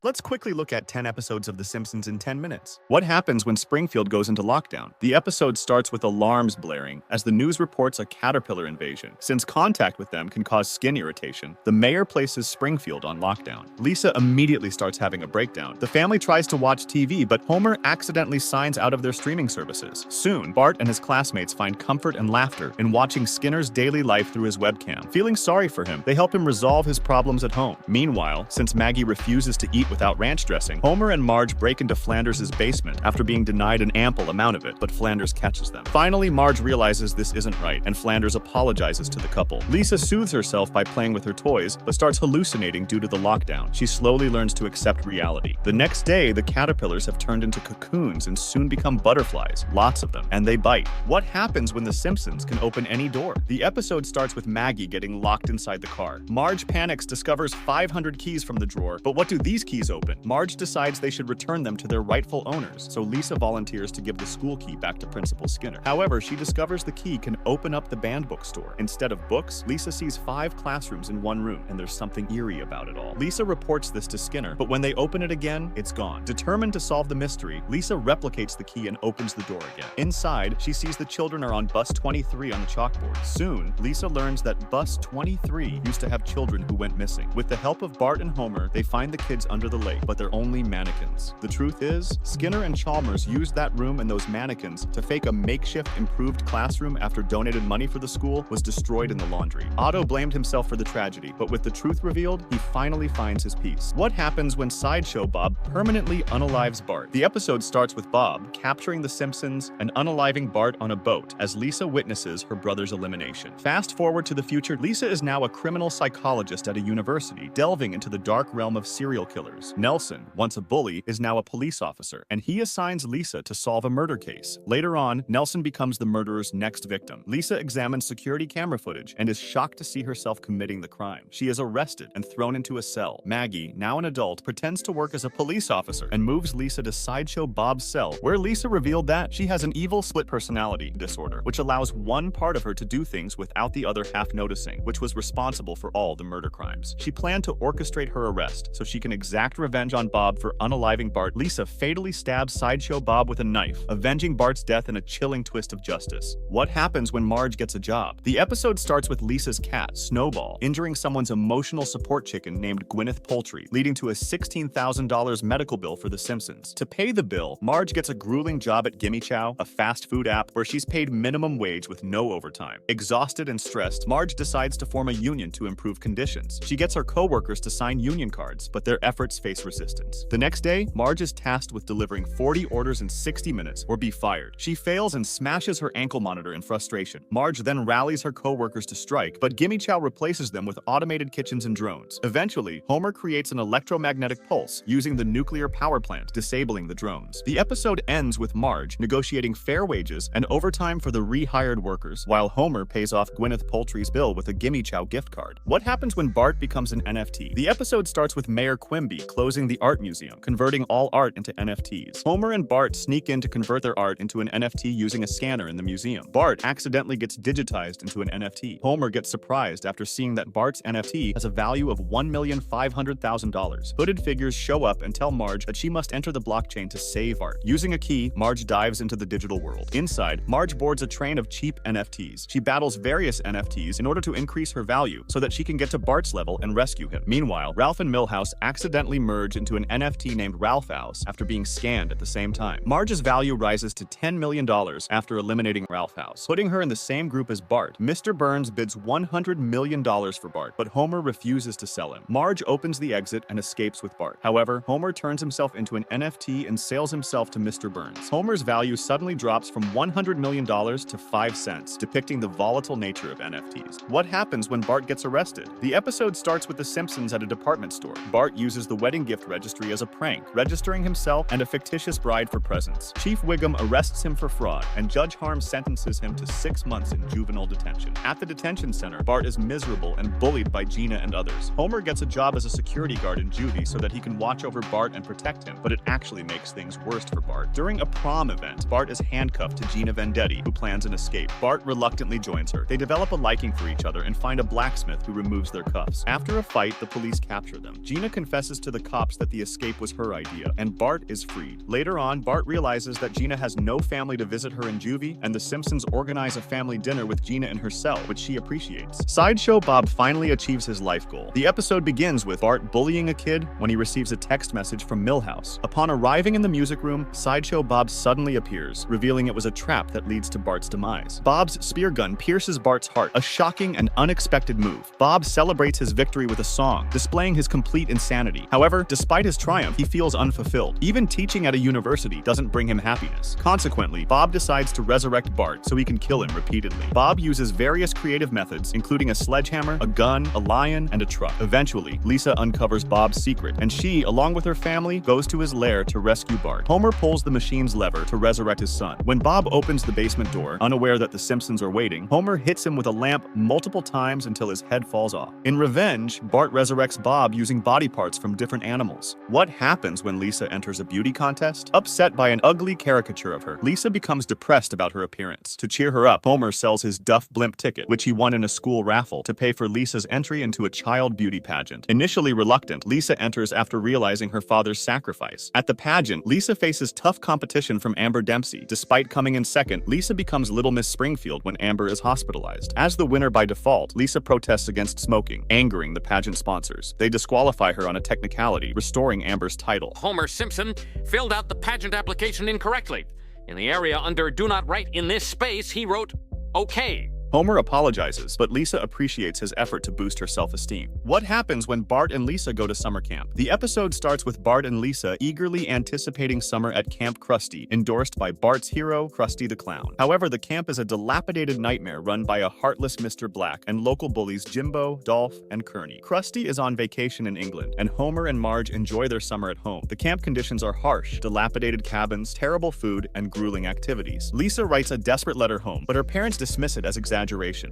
Let's quickly look at 10 episodes of The Simpsons in 10 minutes. What happens when Springfield goes into lockdown? The episode starts with alarms blaring as the news reports a caterpillar invasion. Since contact with them can cause skin irritation, the mayor places Springfield on lockdown. Lisa immediately starts having a breakdown. The family tries to watch TV, but Homer accidentally signs out of their streaming services. Soon, Bart and his classmates find comfort and laughter in watching Skinner's daily life through his webcam. Feeling sorry for him, they help him resolve his problems at home. Meanwhile, since Maggie refuses to eat without ranch dressing, Homer and Marge break into Flanders' basement after being denied an ample amount of it, but Flanders catches them. Finally, Marge realizes this isn't right, and Flanders apologizes to the couple. Lisa soothes herself by playing with her toys, but starts hallucinating due to the lockdown. She slowly learns to accept reality. The next day, the caterpillars have turned into cocoons and soon become butterflies, lots of them, and they bite. What happens when the Simpsons can open any door? The episode starts with Maggie getting locked inside the car. Marge panics, discovers 500 keys from the drawer, but what do these keys open? Marge decides they should return them to their rightful owners, so Lisa volunteers to give the school key back to Principal Skinner. However, she discovers the key can open up the banned bookstore. Instead of books, Lisa sees 5 classrooms in one room, and there's something eerie about it all. Lisa reports this to Skinner, but when they open it again, it's gone. Determined to solve the mystery, Lisa replicates the key and opens the door again. Inside, she sees the children are on bus 23 on the chalkboard. Soon, Lisa learns that bus 23 used to have children who went missing. With the help of Bart and Homer, they find the kids under the lake, but they're only mannequins. The truth is, Skinner and Chalmers used that room and those mannequins to fake a makeshift improved classroom after donated money for the school was destroyed in the laundry. Otto blamed himself for the tragedy, but with the truth revealed, he finally finds his peace. What happens when Sideshow Bob permanently unalives Bart? The episode starts with Bob capturing the Simpsons and unaliving Bart on a boat as Lisa witnesses her brother's elimination. Fast forward to the future, Lisa is now a criminal psychologist at a university, delving into the dark realm of serial killers. Nelson, once a bully, is now a police officer, and he assigns Lisa to solve a murder case. Later on, Nelson becomes the murderer's next victim. Lisa examines security camera footage and is shocked to see herself committing the crime. She is arrested and thrown into a cell. Maggie, now an adult, pretends to work as a police officer and moves Lisa to Sideshow Bob's cell, where Lisa revealed that she has an evil split personality disorder, which allows one part of her to do things without the other half noticing, which was responsible for all the murder crimes. She planned to orchestrate her arrest so she can exact revenge on Bob for unaliving Bart. Lisa fatally stabs Sideshow Bob with a knife, avenging Bart's death in a chilling twist of justice. What happens when Marge gets a job? The episode starts with Lisa's cat, Snowball, injuring someone's emotional support chicken named Gwyneth Poultry, leading to a $16,000 medical bill for The Simpsons. To pay the bill, Marge gets a grueling job at Gimme Chow, a fast food app where she's paid minimum wage with no overtime. Exhausted and stressed, Marge decides to form a union to improve conditions. She gets her co-workers to sign union cards, but their efforts face resistance. The next day, Marge is tasked with delivering 40 orders in 60 minutes or be fired. She fails and smashes her ankle monitor in frustration. Marge then rallies her co-workers to strike, but Gimme Chow replaces them with automated kitchens and drones. Eventually, Homer creates an electromagnetic pulse using the nuclear power plant, disabling the drones. The episode ends with Marge negotiating fair wages and overtime for the rehired workers, while Homer pays off Gwyneth Poultry's bill with a Gimme Chow gift card. What happens when Bart becomes an NFT? The episode starts with Mayor Quimby closing the art museum, converting all art into NFTs. Homer and Bart sneak in to convert their art into an NFT using a scanner in the museum. Bart accidentally gets digitized into an NFT. Homer gets surprised after seeing that Bart's NFT has a value of $1,500,000. Hooded figures show up and tell Marge that she must enter the blockchain to save art. Using a key, Marge dives into the digital world. Inside, Marge boards a train of cheap NFTs. She battles various NFTs in order to increase her value so that she can get to Bart's level and rescue him. Meanwhile, Ralph and Milhouse accidentally merge into an NFT named Ralph House after being scanned at the same time. Marge's value rises to $10 million after eliminating Ralph House, putting her in the same group as Bart. Mr. Burns bids $100 million for Bart, but Homer refuses to sell him. Marge opens the exit and escapes with Bart. However, Homer turns himself into an NFT and sells himself to Mr. Burns. Homer's value suddenly drops from $100 million to 5 cents, depicting the volatile nature of NFTs. What happens when Bart gets arrested? The episode starts with the Simpsons at a department store. Bart uses the wedding gift registry as a prank, registering himself and a fictitious bride for presents. Chief Wiggum arrests him for fraud, and Judge Harm sentences him to 6 months in juvenile detention. At the detention center, Bart is miserable and bullied by Gina and others. Homer gets a job as a security guard in juvie so that he can watch over Bart and protect him, but it actually makes things worse for Bart. During a prom event, Bart is handcuffed to Gina Vendetti, who plans an escape. Bart reluctantly joins her. They develop a liking for each other and find a blacksmith who removes their cuffs. After a fight, the police capture them. Gina confesses to to the cops that the escape was her idea, and Bart is freed. Later on, Bart realizes that Gina has no family to visit her in juvie, and the Simpsons organize a family dinner with Gina in her cell, which she appreciates. Sideshow Bob finally achieves his life goal. The episode begins with Bart bullying a kid when he receives a text message from Milhouse. Upon arriving in the music room, Sideshow Bob suddenly appears, revealing it was a trap that leads to Bart's demise. Bob's spear gun pierces Bart's heart, a shocking and unexpected move. Bob celebrates his victory with a song, displaying his complete insanity. However, despite his triumph, he feels unfulfilled. Even teaching at a university doesn't bring him happiness. Consequently, Bob decides to resurrect Bart so he can kill him repeatedly. Bob uses various creative methods, including a sledgehammer, a gun, a lion, and a truck. Eventually, Lisa uncovers Bob's secret, and she, along with her family, goes to his lair to rescue Bart. Homer pulls the machine's lever to resurrect his son. When Bob opens the basement door, unaware that the Simpsons are waiting, Homer hits him with a lamp multiple times until his head falls off. In revenge, Bart resurrects Bob using body parts from different animals. What happens when Lisa enters a beauty contest? Upset by an ugly caricature of her, Lisa becomes depressed about her appearance. To cheer her up, Homer sells his Duff Blimp ticket, which he won in a school raffle, to pay for Lisa's entry into a child beauty pageant. Initially reluctant, Lisa enters after realizing her father's sacrifice. At the pageant, Lisa faces tough competition from Amber Dempsey. Despite coming in second, Lisa becomes Little Miss Springfield when Amber is hospitalized. As the winner by default, Lisa protests against smoking, angering the pageant sponsors. They disqualify her on a technicality, restoring Amber's title. Homer Simpson filled out the pageant application incorrectly. In the area under "Do Not Write in This Space," he wrote, "Okay." Homer apologizes, but Lisa appreciates his effort to boost her self-esteem. What happens when Bart and Lisa go to summer camp? The episode starts with Bart and Lisa eagerly anticipating summer at Camp Krusty, endorsed by Bart's hero, Krusty the Clown. However, the camp is a dilapidated nightmare run by a heartless Mr. Black and local bullies Jimbo, Dolph, and Kearney. Krusty is on vacation in England, and Homer and Marge enjoy their summer at home. The camp conditions are harsh, dilapidated cabins, terrible food, and grueling activities. Lisa writes a desperate letter home, but her parents dismiss it as exaggerated.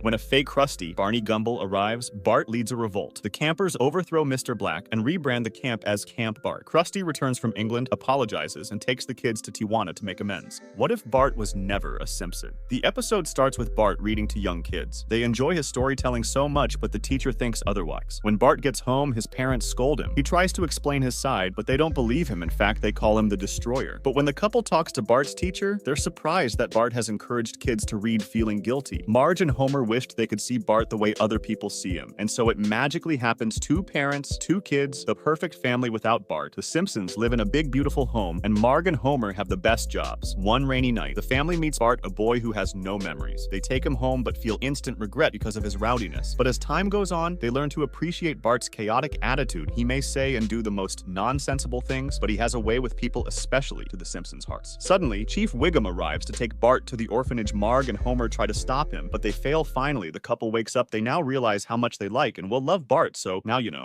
When a fake Krusty, Barney Gumble, arrives, Bart leads a revolt. The campers overthrow Mr. Black and rebrand the camp as Camp Bart. Krusty returns from England, apologizes, and takes the kids to Tijuana to make amends. What if Bart was never a Simpson? The episode starts with Bart reading to young kids. They enjoy his storytelling so much, but the teacher thinks otherwise. When Bart gets home, his parents scold him. He tries to explain his side, but they don't believe him. In fact, they call him the Destroyer. But when the couple talks to Bart's teacher, they're surprised that Bart has encouraged kids to read feeling guilty. Marge and Homer wished they could see Bart the way other people see him, and so it magically happens. 2 parents, 2 kids, the perfect family without Bart. The Simpsons live in a big, beautiful home, and Marge and Homer have the best jobs. One rainy night, the family meets Bart, a boy who has no memories. They take him home but feel instant regret because of his rowdiness. But as time goes on, they learn to appreciate Bart's chaotic attitude. He may say and do the most nonsensical things, but he has a way with people, especially to the Simpsons' hearts. Suddenly, Chief Wiggum arrives to take Bart to the orphanage. Marge and Homer try to stop him, but they fail. Finally, the couple wakes up. They now realize how much they like and will love Bart, so now you know.